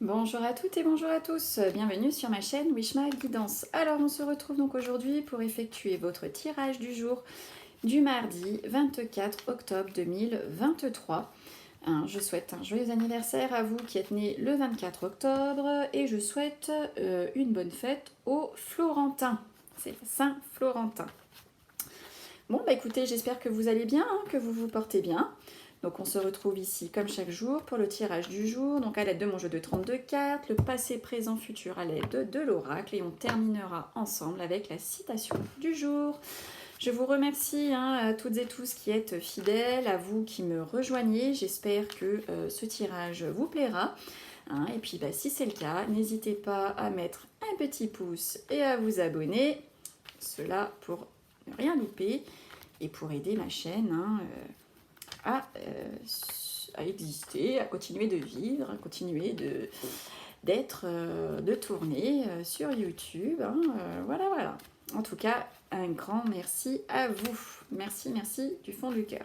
Bonjour à toutes et bonjour à tous, bienvenue sur ma chaîne Wishma Guidance. Alors on se retrouve donc aujourd'hui pour effectuer votre tirage du jour du mardi 24 octobre 2023. Je souhaite un joyeux anniversaire à vous qui êtes nés le 24 octobre et je souhaite une bonne fête aux Florentins. C'est Saint-Florentin. Bon bah écoutez, j'espère que vous allez bien, que vous vous portez bien. Donc on se retrouve ici comme chaque jour pour le tirage du jour, donc à l'aide de mon jeu de 32 cartes, le passé, présent, futur à l'aide de l'oracle et on terminera ensemble avec la citation du jour. Je vous remercie à toutes et tous qui êtes fidèles, à vous qui me rejoignez, j'espère que ce tirage vous plaira. Et puis si c'est le cas, n'hésitez pas à mettre un petit pouce et à vous abonner, cela pour ne rien louper et pour aider ma chaîne à exister, à continuer de vivre, à continuer de tourner sur YouTube. Voilà. En tout cas, un grand merci à vous. Merci du fond du cœur.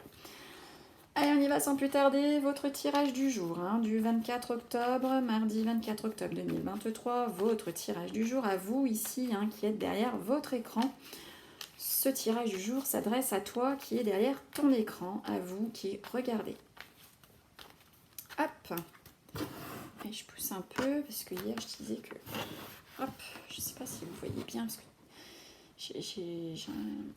Allez, on y va sans plus tarder. Votre tirage du jour, du 24 octobre, mardi 24 octobre 2023. Votre tirage du jour à vous ici, qui êtes derrière votre écran. Ce tirage du jour s'adresse à toi qui est derrière ton écran, à vous qui regardez. Hop. Et je pousse un peu parce que hier je disais que... Hop, je ne sais pas si vous voyez bien parce que j'ai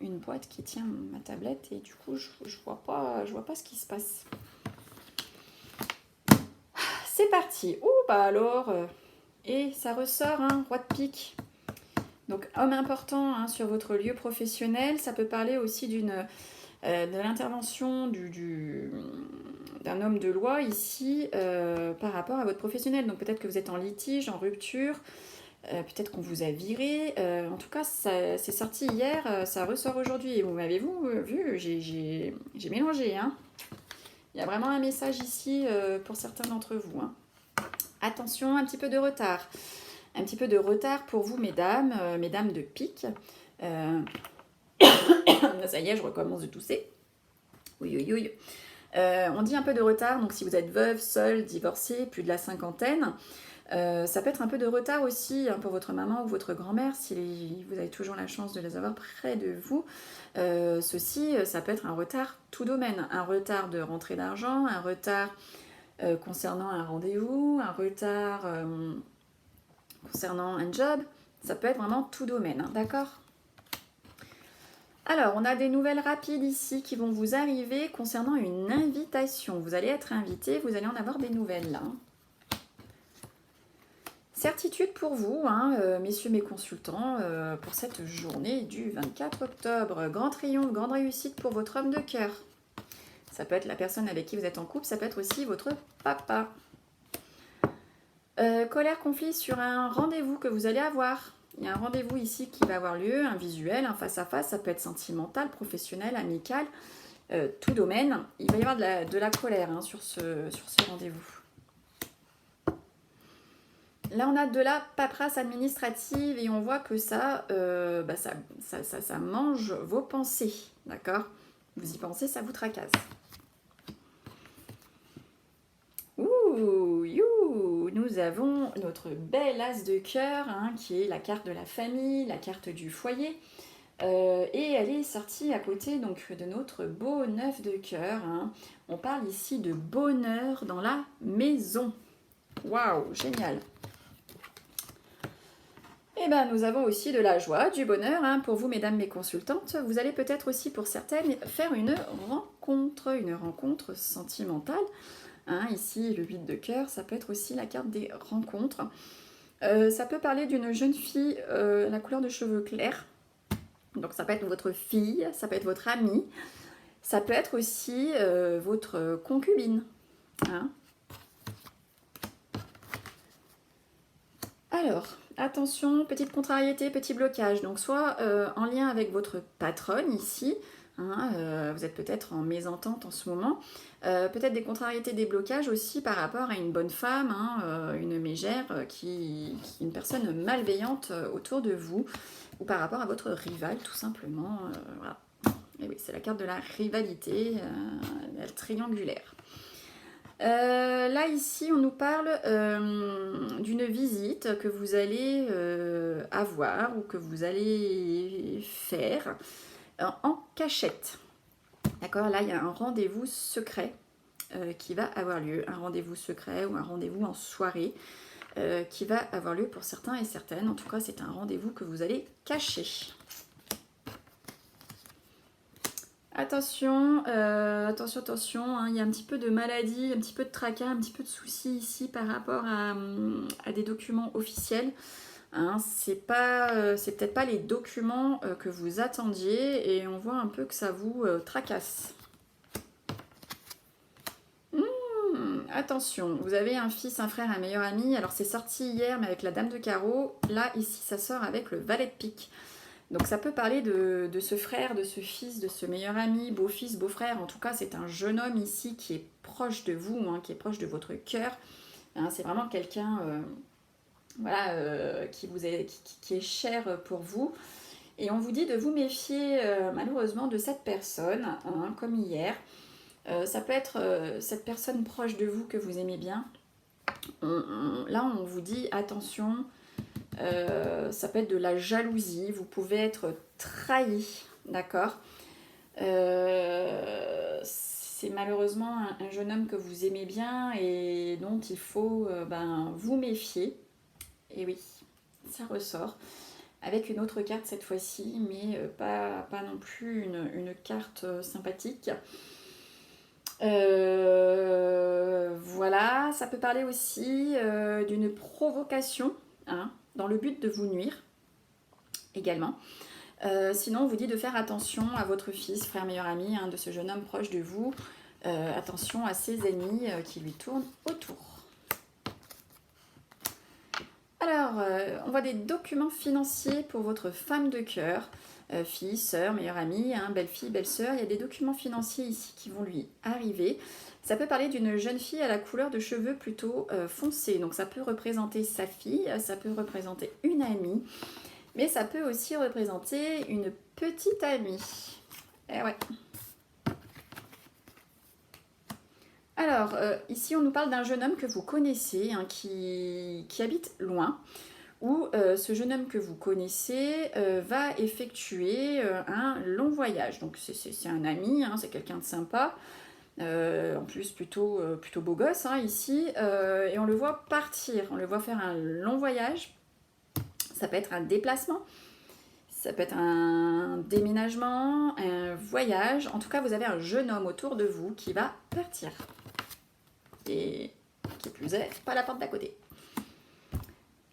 une boîte qui tient ma tablette et du coup je vois pas ce qui se passe. C'est parti. Alors... et ça ressort, roi de pique. Donc, homme important sur votre lieu professionnel, ça peut parler aussi de l'intervention d'un homme de loi ici par rapport à votre professionnel. Donc, peut-être que vous êtes en litige, en rupture, peut-être qu'on vous a viré. En tout cas, c'est sorti hier, ça ressort aujourd'hui. Et vous m'avez vu, j'ai mélangé. Il y a vraiment un message ici pour certains d'entre vous. Attention, un petit peu de retard. Un petit peu de retard pour vous, mesdames de pique. Ça y est, je recommence de tousser. Oui. On dit un peu de retard, donc si vous êtes veuve, seule, divorcée, plus de la cinquantaine, ça peut être un peu de retard aussi pour votre maman ou votre grand-mère, si vous avez toujours la chance de les avoir près de vous. Ceci, ça peut être un retard tout domaine, un retard de rentrée d'argent, un retard concernant un rendez-vous, un retard... concernant un job, ça peut être vraiment tout domaine, d'accord? Alors, on a des nouvelles rapides ici qui vont vous arriver concernant une invitation. Vous allez être invité, vous allez en avoir des nouvelles là. Certitude pour vous, messieurs mes consultants, pour cette journée du 24 octobre. Grand triomphe, grande réussite pour votre homme de cœur. Ça peut être la personne avec qui vous êtes en couple, ça peut être aussi votre papa. Colère, conflit sur un rendez-vous que vous allez avoir. Il y a un rendez-vous ici qui va avoir lieu, un visuel, un face-à-face, ça peut être sentimental, professionnel, amical, tout domaine. Il va y avoir de la colère sur ce rendez-vous. Là, on a de la paperasse administrative et on voit que ça mange vos pensées, d'accord? Vous y pensez, ça vous tracasse. Nous avons notre belle as de cœur, qui est la carte de la famille, la carte du foyer. Et elle est sortie à côté donc, de notre beau 9 de cœur. On parle ici de bonheur dans la maison. Waouh, génial. Et nous avons aussi de la joie, du bonheur pour vous, mesdames mes consultantes. Vous allez peut-être aussi, pour certaines, faire une rencontre sentimentale. Ici, le 8 de cœur, ça peut être aussi la carte des rencontres. Ça peut parler d'une jeune fille, la couleur de cheveux clairs. Donc ça peut être votre fille, ça peut être votre amie. Ça peut être aussi votre concubine. Alors, attention, petite contrariété, petit blocage. Donc soit en lien avec votre patronne ici, vous êtes peut-être en mésentente en ce moment. Peut-être des contrariétés, des blocages aussi par rapport à une bonne femme, une mégère, qui est une personne malveillante autour de vous, ou par rapport à votre rival tout simplement. Voilà. Et oui, c'est la carte de la rivalité triangulaire. Là, ici, on nous parle d'une visite que vous allez avoir ou que vous allez faire en cachette. D'accord, là il y a un rendez-vous secret qui va avoir lieu, un rendez-vous secret ou un rendez-vous en soirée qui va avoir lieu pour certains et certaines. En tout cas, c'est un rendez-vous que vous allez cacher. Attention, attention, hein, il y a un petit peu de maladie, un petit peu de tracas, un petit peu de soucis ici par rapport à des documents officiels. Hein, c'est peut-être pas les documents que vous attendiez et on voit un peu que ça vous tracasse. Attention, vous avez un fils, un frère, un meilleur ami. Alors c'est sorti hier mais avec la dame de carreau. Là, ici, ça sort avec le valet de pique. Donc ça peut parler de ce frère, de ce fils, de ce meilleur ami, beau-fils, beau-frère. En tout cas, c'est un jeune homme ici qui est proche de vous, hein, qui est proche de votre cœur. Hein, c'est vraiment quelqu'un voilà, qui est cher pour vous. Et on vous dit de vous méfier malheureusement de cette personne, hein, comme hier. Ça peut être cette personne proche de vous que vous aimez bien. Là, on vous dit attention. Ça peut être de la jalousie, vous pouvez être trahi, d'accord. C'est malheureusement un jeune homme que vous aimez bien et dont il faut vous méfier. Et oui, ça ressort. Avec une autre carte cette fois-ci, mais pas non plus une carte sympathique. Voilà, ça peut parler aussi d'une provocation, hein, dans le but de vous nuire également. Sinon, on vous dit de faire attention à votre fils, frère, meilleur ami, hein, de ce jeune homme proche de vous. Attention à ses ennemis qui lui tournent autour. Alors, on voit des documents financiers pour votre femme de cœur. Fille, sœur, meilleure amie, hein, belle-fille, belle-sœur. Il y a des documents financiers ici qui vont lui arriver. Ça peut parler d'une jeune fille à la couleur de cheveux plutôt foncée. Donc ça peut représenter sa fille, ça peut représenter une amie, mais ça peut aussi représenter une petite amie. Eh ouais. Alors, ici on nous parle d'un jeune homme que vous connaissez, hein, qui habite loin, où ce jeune homme que vous connaissez va effectuer un long voyage. Donc c'est un ami, hein, c'est quelqu'un de sympa, en plus plutôt beau gosse hein, ici, et on le voit partir, on le voit faire un long voyage. Ça peut être un déplacement, ça peut être un déménagement, un voyage. En tout cas, vous avez un jeune homme autour de vous qui va partir. Et qui plus est, pas à la porte d'à côté.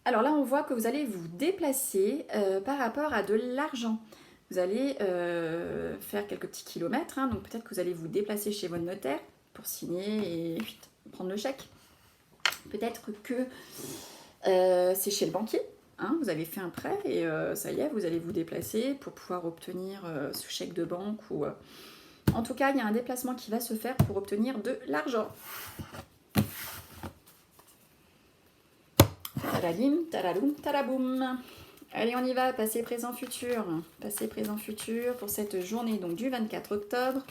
Alors là, on voit que vous allez vous déplacer par rapport à de l'argent. Vous allez faire quelques petits kilomètres, hein, donc peut-être que vous allez vous déplacer chez votre notaire pour signer et prendre le chèque. Peut-être que c'est chez le banquier, hein, vous avez fait un prêt et ça y est, vous allez vous déplacer pour pouvoir obtenir ce chèque de banque. Ou, en tout cas, il y a un déplacement qui va se faire pour obtenir de l'argent. Tadalim, tadaloum, tadaboum. Allez, on y va, passé, présent, futur. Passé, présent, futur pour cette journée donc du 24 octobre.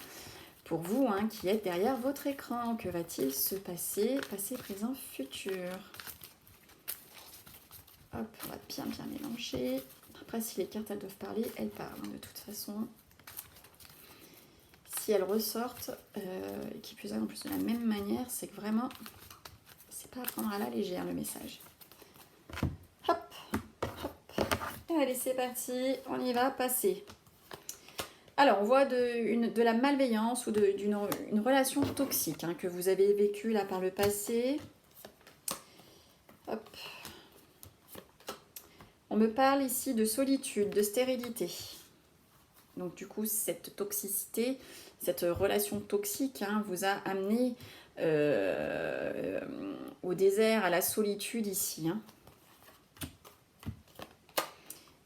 Pour vous hein, qui êtes derrière votre écran, que va-t-il se passer? Passé, présent, futur. Hop, on va bien mélanger. Après, si les cartes elles doivent parler, elles parlent hein, de toute façon. Si elles ressortent, et qui plus est en plus de la même manière, c'est que vraiment, c'est pas à prendre à la légère le message. Hop, hop. Allez, c'est parti, on y va, passer. Alors, on voit de la malveillance ou d'une relation toxique hein, que vous avez vécue là par le passé. Hop. On me parle ici de solitude, de stérilité. Donc du coup, cette toxicité, cette relation toxique hein, vous a amené au désert, à la solitude ici. Hein.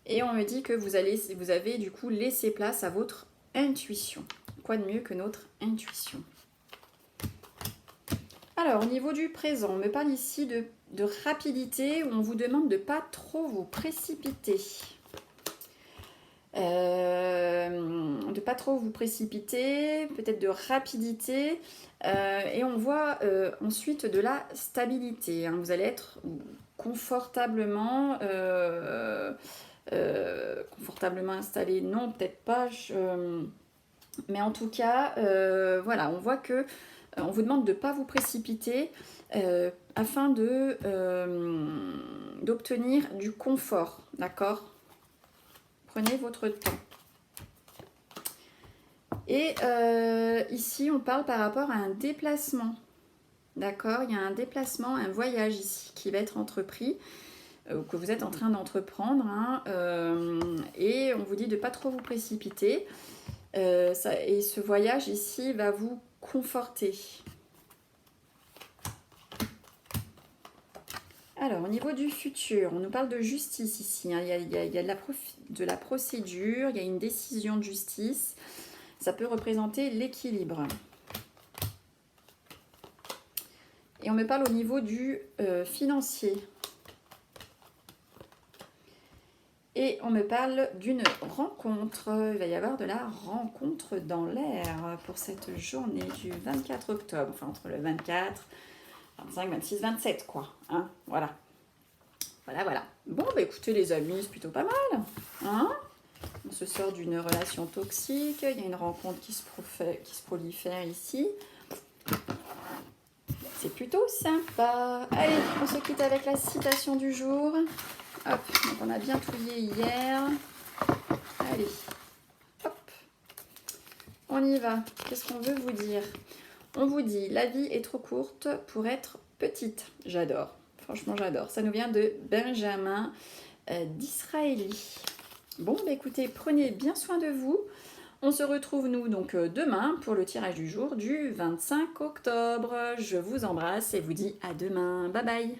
Et on me dit que vous avez du coup laissé place à votre intuition. Quoi de mieux que notre intuition? Alors, au niveau du présent, on me parle ici de rapidité, où on vous demande de ne pas trop vous précipiter. De pas trop vous précipiter, peut-être de rapidité. Et on voit ensuite de la stabilité. Hein. Vous allez être confortablement, confortablement installé, non, peut-être pas, mais en tout cas, voilà, on voit que on vous demande de ne pas vous précipiter afin d'obtenir du confort, d'accord? Prenez votre temps. Et ici, on parle par rapport à un déplacement. D'accord? Il y a un déplacement, un voyage ici qui va être entrepris, que vous êtes en train d'entreprendre. Hein, et on vous dit de ne pas trop vous précipiter. Et ce voyage ici va vous conforter. Alors, au niveau du futur, on nous parle de justice ici. Hein. Il y a de la procédure, il y a une décision de justice. Ça peut représenter l'équilibre. Et on me parle au niveau du financier. Et on me parle d'une rencontre. Il va y avoir de la rencontre dans l'air pour cette journée du 24 octobre. Enfin, entre le 24, 25, 26, 27, quoi. Hein, voilà. Voilà. Bon, bah écoutez les amis, c'est plutôt pas mal. Hein? On se sort d'une relation toxique. Il y a une rencontre qui se prolifère ici. C'est plutôt sympa. Allez, on se quitte avec la citation du jour. Hop, donc on a bien touillé hier. Allez, hop, on y va. Qu'est-ce qu'on veut vous dire? On vous dit, la vie est trop courte pour être petite. J'adore, franchement j'adore. Ça nous vient de Benjamin Disraeli. Bon, bah écoutez, prenez bien soin de vous. On se retrouve nous donc demain pour le tirage du jour du 25 octobre. Je vous embrasse et vous dis à demain. Bye bye.